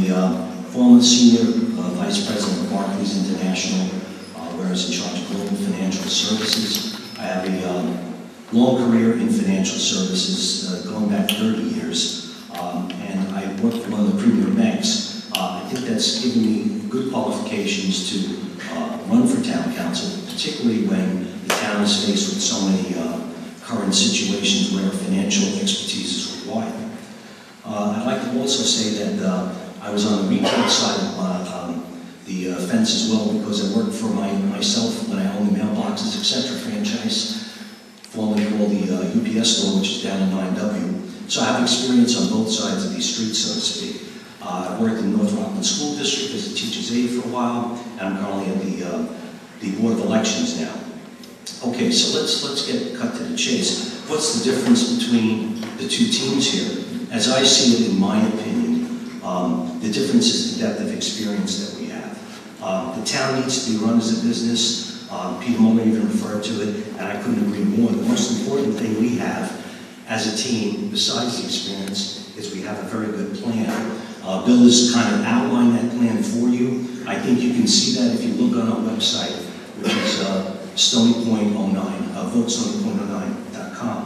the former Senior Vice President of Barclays International, where I was in charge of global financial services. I have a long career in financial services, going back 30 years, and I worked for one of the premier banks. I think that's given me good qualifications to run for town council, particularly when the town is faced with so many current situations where financial expertise is required. I'd like to also say that I was on the retail side of the fence as well, because I worked for myself when I owned the mailboxes, etc. franchise, formerly called the UPS store, which is down in 9W. So I have experience on both sides of these streets, so to speak. I worked in North Rockland School District as a teacher's aide for a while, and I'm currently at the Board of Elections now. Okay, so let's get cut to the chase. What's the difference between the two teams here? As I see it, in my opinion, the difference is the depth of experience that we have. The town needs to be run as a business. Peter Mullen even referred to it, and I couldn't agree more. The most important thing we have as a team, besides the experience, is we have a very good plan. Bill has kind of outlined that plan for you. I think you can see that if you look on our website, which is Stony.09, votestony.09.com.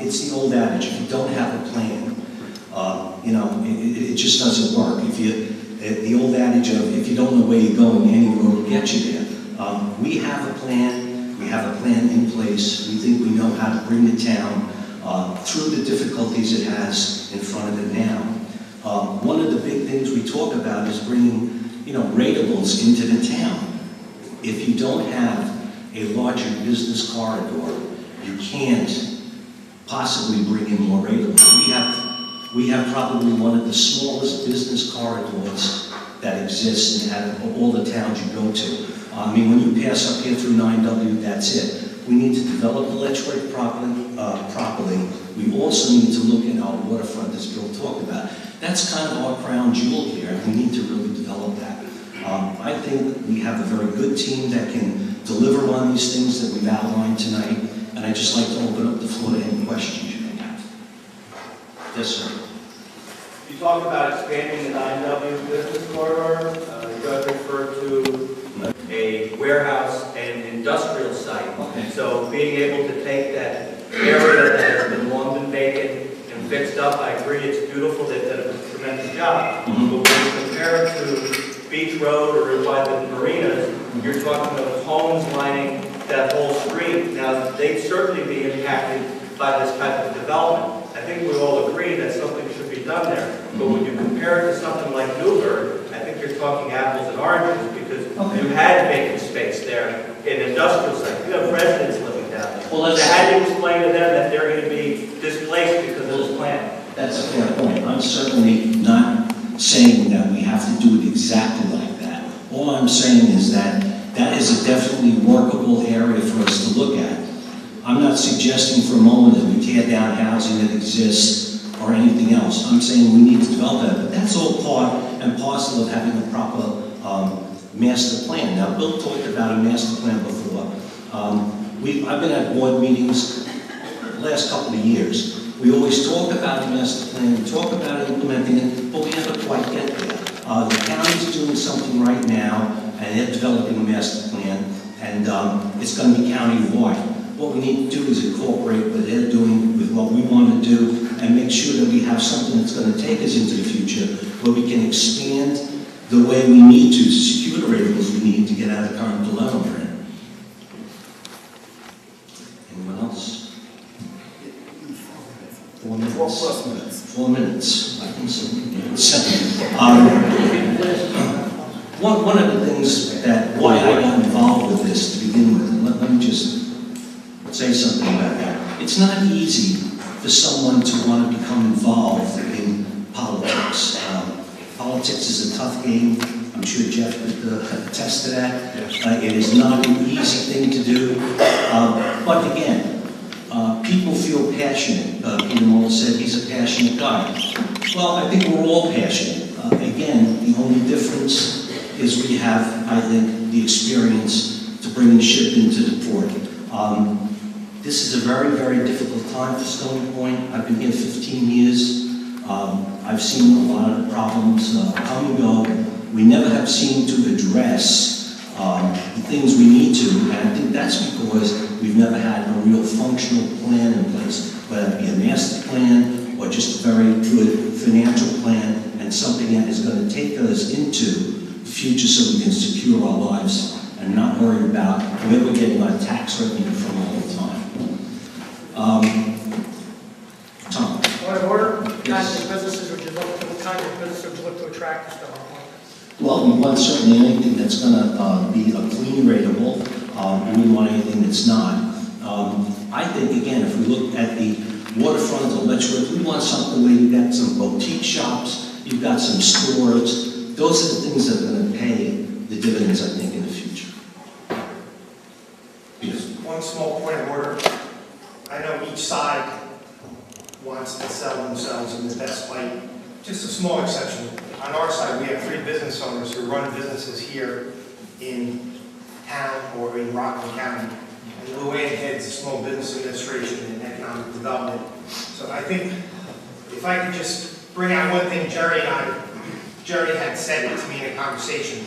It's the old adage: if you don't have a plan, you know, it just doesn't work. The old adage of if you don't know where you're going, any road will get you there. We have a plan. We have a plan in place. We think we know how to bring the town through the difficulties it has in front of it now. One of the big things we talk about is bringing, you know, ratables into the town. If you don't have a larger business corridor, you can't possibly bring in more ratables. We have probably one of the smallest business corridors that exists out of all the towns you go to. I mean, when you pass up here through 9W, that's it. We need to develop the Letchworth properly. We also need to look at our waterfront, as Bill talked about. That's kind of our crown jewel here, and we need to really develop that. I think we have a very good team that can deliver on these things that we've outlined tonight, and I'd just like to open up the floor to any questions you may have. Yes, sir. You talked about expanding the 9W business corridor. You guys referred to a warehouse and industrial site. Okay. So being able to take that area that has been long been vacant and fixed up, I agree, it's beautiful. They've done a tremendous job. Mm-hmm. But when you compare it to Beach Road or by the marinas, you're talking of homes lining that whole street. Now, they'd certainly be impacted by this type of development. I think we all agree that something should be done there. But when you compare it to something like Newburgh, I think you're talking apples and oranges, because you had vacant space there in industrial site. You have residents living down there. Well, so how do you explain to them that they're going to be displaced because of this plan? That's a fair point. I'm certainly not saying that we have to do it exactly like that. All I'm saying is that that is a definitely workable area for us to look at. I'm not suggesting for a moment that we tear down housing that exists or anything else. I'm saying we need to develop that, but that's all part and parcel of having a proper master plan. Now, Bill talked about a master plan before. I've been at board meetings the last couple of years. We always talk about a master plan, we talk about implementing it, but we never quite get there. The county's doing something right now, and they're developing a master plan, and it's going to be county-wide. What we need to do is incorporate what they're doing with what we want to do, and make sure that we have something that's going to take us into the future, where we can expand the way we need to secure the ratables we need to get out of the current dilemma we're in. Anyone else? 4 minutes. 4+ minutes. 4 minutes. I can say one of the things that why I got involved with this to begin with, let me just say something about that. It's not easy for someone to want to become involved in politics. Politics is a tough game. I'm sure Jeff could attest to that. It is not an easy thing to do. But again, people feel passionate. Peter Mullen said he's a passionate guy. Well, I think we're all passionate. Again, the only difference is we have, I think, the experience to bring the ship into the port. This is a very, very difficult time for Stony Point. I've been here 15 years. I've seen a lot of problems come and go. We never have seemed to address the things we need to, and I think that's because we've never had a real functional plan in place, whether it be a master plan or just a very good financial plan and something that is going to take us into the future so we can secure our lives and not worry about where we're getting our tax revenue from all the time. Tom? Point of order. What Yes. kind of businesses would you look to, what kind of businesses would you look to attract to our appointments? Well, we want certainly anything that's going to be a clean rateable. We want anything that's not. I think, again, if we look at the waterfront or Letchworth, we want something where you've got some boutique shops, you've got some stores. Those are the things that are going to pay the dividends, I think, in the future. Just one small point of order. I know each side wants to sell themselves in the best light. Just a small exception. On our side, we have 3 business owners who run businesses here in town or in Rockland County. And Luann heads the Small Business Administration and Economic Development. So I think if I could just bring out one thing Jerry had said it to me in a conversation,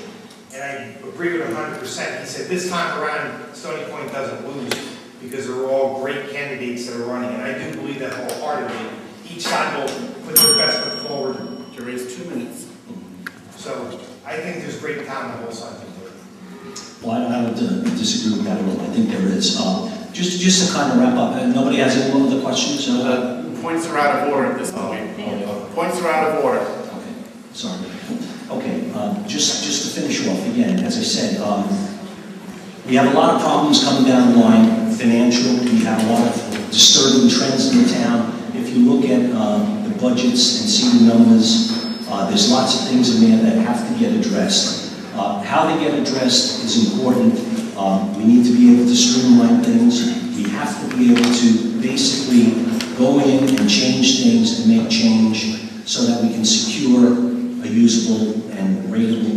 and I agree with him 100%. He said this time around, Stony Point doesn't lose because they're all great candidates that are running. And I do believe that wholeheartedly. Each side will put their best foot forward. Jerry has 2 minutes. So I think there's great talent on both sides of the board. Well, I don't disagree with that at all. I think there is. Just to kind of wrap up, nobody has any more other questions? Points are out of order at this point. Points are out of order. Okay, sorry. Okay, just to finish off, again, as I said, we have a lot of problems coming down the line, financial. We have a lot of disturbing trends in the town. If you look at the budgets and see the numbers, there's lots of things in there that have to get addressed. How they get addressed is important. We need to be able to streamline things. We have to be able to basically go in and change things and make change so that we can secure a usable and rateable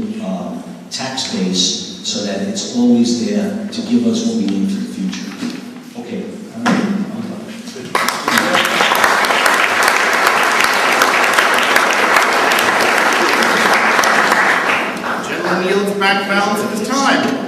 tax base so that it's always there to give us what we need for the future. Okay. Gentleman yields back balance at this time.